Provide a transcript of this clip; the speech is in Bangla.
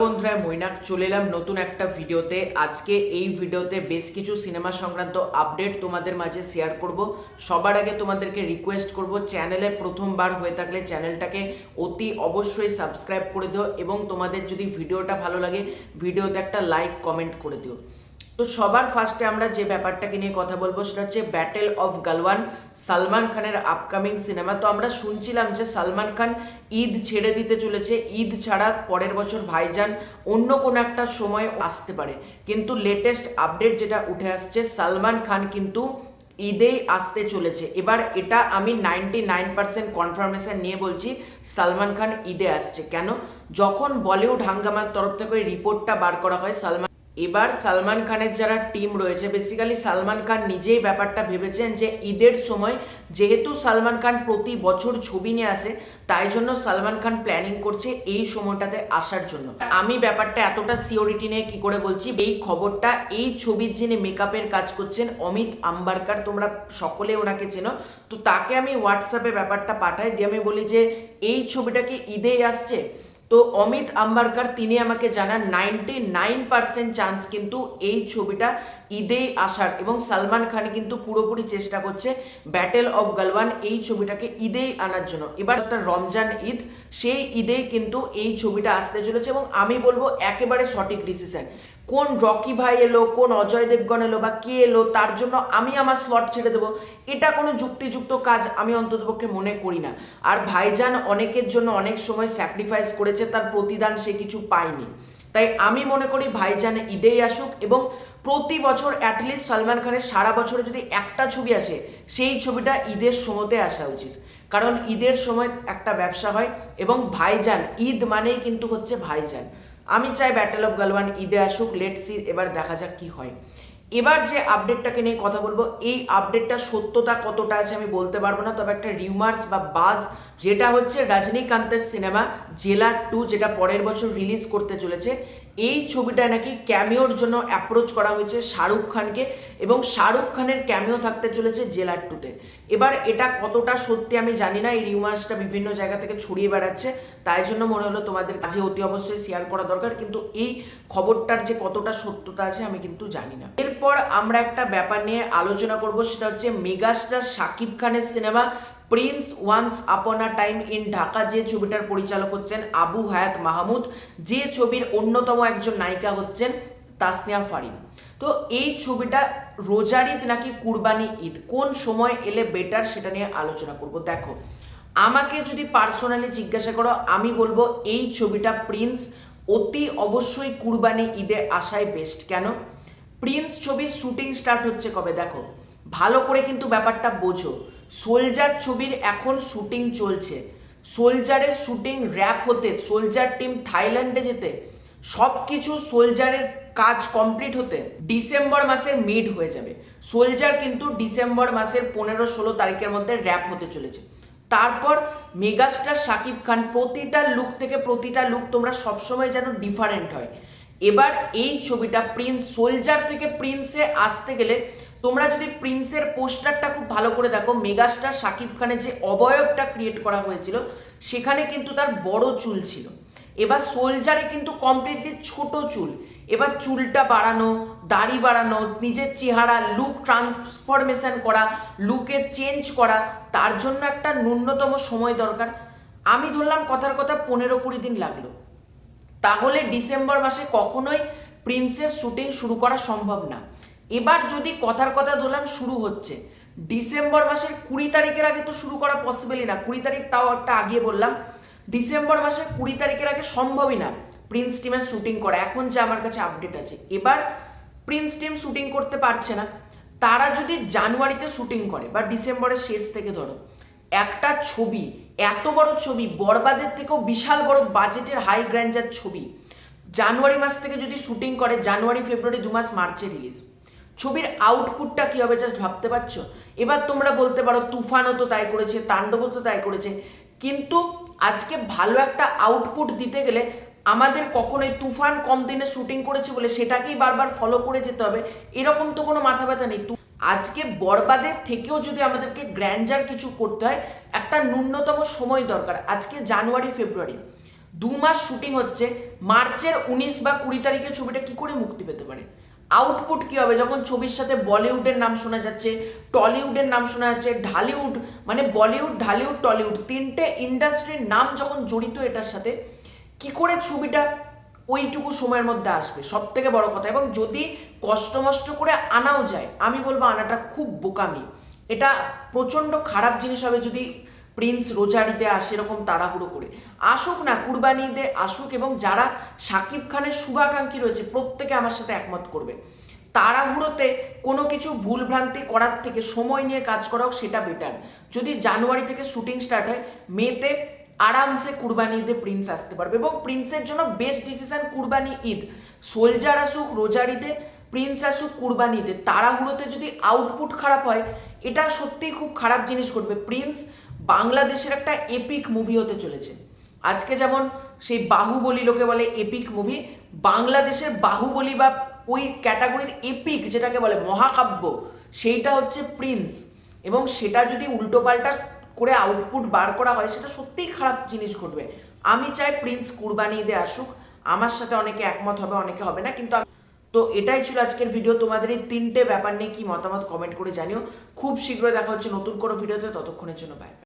বন্ধুরা মৈনাক চলে এলাম নতুন একটা ভিডিওতে। আজকে এই ভিডিওতে বেশ কিছু সিনেমা সংক্রান্ত আপডেট তোমাদের মাঝে শেয়ার করব। সবার আগে তোমাদেরকে রিকোয়েস্ট করব, চ্যানেলে প্রথমবার হয়ে থাকলে চ্যানেলটাকে অতি অবশ্যই সাবস্ক্রাইব করে দিও এবং তোমাদের যদি ভিডিওটা ভালো লাগে ভিডিওতে একটা লাইক কমেন্ট করে দিও। তো সবার ফার্স্টে আমরা যে ব্যাপারটাকে নিয়ে কথা বলবো সেটা হচ্ছে ব্যাটেল অফ গালওয়ান, সালমান খানের আপকামিং সিনেমা। তো আমরা শুনছিলাম যে সালমান খান ঈদ ছেড়ে দিতে চলেছে, ঈদ ছাড়া পরের বছর ভাইজান অন্য কোনো একটা সময় আসতে পারে, কিন্তু লেটেস্ট আপডেট যেটা উঠে আসছে সালমান খান কিন্তু ঈদেই আসতে চলেছে। এবার এটা আমি 99% কনফার্মেশন নিয়ে বলছি, সালমান খান ঈদে আসছে। কেন? যখন বলিউড হাঙ্গামার তরফ থেকে ওই রিপোর্টটা বার করা হয় এবার সালমান খানের যারা টিম রয়েছে, বেসিক্যালি সালমান খান নিজেই ব্যাপারটা ভেবেছেন যে ঈদের সময় যেহেতু সালমান খান প্রতি বছর ছবি নিয়ে আসে, তাই জন্য সালমান খান প্ল্যানিং করছে এই সময়টাতে আসার জন্য। আমি ব্যাপারটা এতটা সিওরিটি নিয়ে কি করে বলছি, এই খবরটা এই ছবির যিনি মেকআপের কাজ করছেন অমিত আম্বারকার, তোমরা সকলে ওনাকে চেনো, তো তাকে আমি হোয়াটসঅ্যাপে ব্যাপারটা পাঠাই দিয়ে আমি বলি যে এই ছবিটা কি ঈদেই আসছে। তো অমিত আম্বারকার তিনি আমাকে জানান 99% চান্স কিন্তু এই ছবিটা ঈদেই আসার, এবং সালমান খান কিন্তু পুরোপুরি চেষ্টা করছে ব্যাটেল অফ গালওয়ান এই ছবিটাকে ঈদেই আনার জন্য। এবার একটা রমজান ঈদ, সেই ঈদেই কিন্তু এই ছবিটা আসতে চলেছে এবং আমি বলবো একেবারে সঠিক ডিসিশন। কোন রকি ভাই এলো, কোন অজয় দেবগন এলো বা কে এলো তার জন্য আমি আমার স্লট ছেড়ে দেবো, এটা কোনো যুক্তিযুক্ত কাজ আমি অন্ততপক্ষে মনে করি না। আর ভাইজান অনেকের জন্য অনেক সময় স্যাক্রিফাইস করেছে, তার প্রতিদান সে কিছু পায়নি। তাই আমি মনে করি ভাইজান ঈদেই আসুক, এবং প্রতি বছর অ্যাটলিস্ট সালমান খানের সারা বছরে যদি একটা ছবি আসে সেই ছবিটা ঈদের সময়তে আসা উচিত, কারণ ঈদের সময় একটা ব্যবসা হয় এবং ভাইজান ঈদ মানেই কিন্তু হচ্ছে ভাইজান। আমি চাই ব্যাটেল অফ গালওয়ান ঈদে আসুক, লেটস সি, এবার দেখা যাক কি হয়। এবার যে আপডেটটাকে নিয়ে কথা বলবো, এই আপডেটটা সত্যতা কতটা আছে আমি বলতে পারবো না, তবে একটা রিউমার্স বা বাজ যেটা হচ্ছে রজনীকান্তের সিনেমা জেলার 2 যেটা পরের বছর রিলিজ করতে চলেছে, এই ছবিটায় নাকি ক্যামিওর জন্য অ্যাপ্রোচ করা হয়েছে শাহরুখ খানকে, এবং শাহরুখ খানের ক্যামিও থাকতে চলেছে জেলার 2তে। এবার এটা কতটা সত্যি আমি জানি না, এই রিউমার্সটা বিভিন্ন জায়গা থেকে ছড়িয়ে বেড়াচ্ছে, তাই জন্য মনে হলো তোমাদের কাছে অতি অবশ্যই শেয়ার করা দরকার, কিন্তু এই খবরটার যে কতটা সত্যতা আছে আমি কিন্তু জানি না। এরপর আমরা একটা ব্যাপার নিয়ে আলোচনা করব, সেটা হচ্ছে মেগাস্টার শাকিব খানের cinema Prince once upon a time in Dhaka, যে ছবিটার পরিচালক হচ্ছেন আবু হায়াত মাহমুদ, যে ছবির অন্যতম একজন নায়িকা হচ্ছেন তাসনিয়া ফারিন। তো এই ছবিটা রোজার ঈদ নাকি কুরবানি ঈদ, কোন সময় এলে বেটার সেটা নিয়ে আলোচনা করব। দেখো, আমাকে যদি পার্সোনালি জিজ্ঞাসা করো আমি বলবো এই ছবিটা প্রিন্স অতি অবশ্যই কুরবানি ঈদে আসাই বেস্ট। কেন? প্রিন্স ছবির শুটিং স্টার্ট হচ্ছে কবে দেখো, ভালো করে কিন্তু ব্যাপারটা বোঝো। সোলজার ছবির এখন শুটিং চলছে, সোলজারের শুটিং র্যাপ হতে, সোলজার টিম থাইল্যান্ডে যেতে, সব কিছু সোলজারের কাজ কমপ্লিট হতে ডিসেম্বর মাসের মিড হয়ে যাবে। সোলজার কিন্তু ডিসেম্বর মাসের 15-16 তারিখের মধ্যে র্যাপ হতে চলেছে। তারপর মেগাস্টার শাকিব খান প্রতিটা লুক থেকে প্রতিটা লুক তোমরা সবসময় যেন ডিফারেন্ট হয়। এবার এই ছবিটা প্রিন্স, সোলজার থেকে প্রিন্সে আসতে গেলে তোমরা যদি প্রিন্সের পোস্টারটা খুব ভালো করে দেখো, মেগাস্টার শাকিব খানের যে অবয়বটা ক্রিয়েট করা হয়েছিল সেখানে কিন্তু তার বড় চুল ছিল। এবার সোলজারে কিন্তু কমপ্লিটলি ছোট চুল। এবার চুলটা বাড়ানো, দাড়ি বাড়ানো, নিজের চেহারা লুক ট্রান্সফরমেশন করা, লুকের চেঞ্জ করা, তার জন্য একটা ন্যূনতম সময় দরকার। আমি ধরলাম কথার কথা 15-20 দিন লাগলো, তাহলে ডিসেম্বর মাসে কখনোই প্রিন্সের শুটিং শুরু করা সম্ভব না। এবার যদি কথার কথা ধরলাম শুরু হচ্ছে ডিসেম্বর মাসের 20 তারিখের আগে, তো শুরু করা পসিবলই না। 20 তারিখ তাও একটা আগিয়ে বললাম, ডিসেম্বর মাসের 20 তারিখের আগে সম্ভবই না প্রিন্স টিমের শুটিং করা, এখন যে আমার কাছে আপডেট আছে। এবার প্রিন্স টিম শুটিং করতে পারছে না, তারা যদি জানুয়ারিতে শুটিং করে বা ডিসেম্বরের শেষ থেকে ধরো, একটা ছবি, এত বড় ছবি, বরবাদের থেকেও বিশাল বড় বাজেটের হাই গ্র্যান্ডার ছবি, জানুয়ারি মাস থেকে যদি শুটিং করে, জানুয়ারি ফেব্রুয়ারি 2 মাস মার্চে রিলিজ, ছবির আউটপুটটা কি হবে জাস্ট ভাবতে পারছো? এবার তোমরা বলতে পারো তুফানও তো তাই করেছে, তাণ্ডবও তো তাই করেছে, কিন্তু আজকে ভালো একটা আউটপুট দিতে গেলে আমাদের কখনোই তুফান কম দিনে শুটিং করেছে বলে সেটাকেই বারবার ফলো করে যেতে হবে এরকম তো কোনো মাথা ব্যথা নেই। আজকে বরবাদের থেকেও যদি আমাদেরকে গ্র্যান্ডার কিছু করতে হয়, একটা ন্যূনতম সময় দরকার। আজকে জানুয়ারি ফেব্রুয়ারি, 2 মাস শুটিং হচ্ছে, মার্চের 19 বা 20 তারিখে ছবিটা কি করে মুক্তি পেতে পারে? আউটপুট কি হবে যখন ছবির সাথে বলিউডের নাম শোনা যাচ্ছে, টলিউডের নাম শোনা যাচ্ছে, ঢালিউড, মানে বলিউড, ঢালিউড, টলিউড, তিনটে ইন্ডাস্ট্রির নাম যখন জড়িত এটার সাথে, কি করে ছবিটা ওইটুকু সময়ের মধ্যে আসবে? সব থেকে বড় কথা, এবং যদি কষ্ট মষ্ট করে আনাও যায়, আমি বলবো আনাটা খুব বোকামি। এটা প্রচণ্ড খারাপ জিনিস হবে যদি প্রিন্স রোজারিতে আসে এরকম তাড়াহুড়ো করে। আসুক না, কুরবানি ঈদে আসুক, এবং যারা শাকিব খানের শুভাকাঙ্ক্ষী রয়েছে প্রত্যেকে আমার সাথে একমত করবে। তাড়াহুড়োতে কোনো কিছু ভুলভ্রান্তি করার থেকে সময় নিয়ে কাজ করাও সেটা বেটার। যদি জানুয়ারি থেকে শুটিং স্টার্ট হয়, মেতে আরামসে কুরবানি ঈদে প্রিন্স আসতে পারবে, এবং প্রিন্সের জন্য best decision Qurbani Eid. Soldier আসুক রোজার ঈদে, প্রিন্স আসুক কুরবানি ঈদে। তাড়াহুড়োতে যদি আউটপুট খারাপ হয়, এটা সত্যিই খুব খারাপ জিনিস ঘটবে। প্রিন্স বাংলাদেশের একটা এপিক মুভি হতে চলেছে। আজকে যেমন সেই বাহুবলী লোকে বলে এপিক মুভি, বাংলাদেশের বাহুবলী বা ওই ক্যাটাগরির এপিক যেটাকে বলে মহাকাব্য, সেইটা হচ্ছে প্রিন্স। এবং সেটা যদি উল্টোপাল্টা করে আউটপুট বার করা হয়, সেটা সত্যিই খারাপ জিনিস ঘটবে। আমি চাই প্রিন্স কুরবানি ঈদে আসুক। আমার সাথে অনেকে একমত হবে, অনেকে হবে না, কিন্তু তো এটাই ছিল আজকের ভিডিও। তোমাদের এই তিনটে ব্যাপার নিয়ে কি মতামত কমেন্ট করে জানিও। খুব শীঘ্রই দেখা হচ্ছে নতুন কোনো ভিডিওতে, ততক্ষণের জন্য বাই।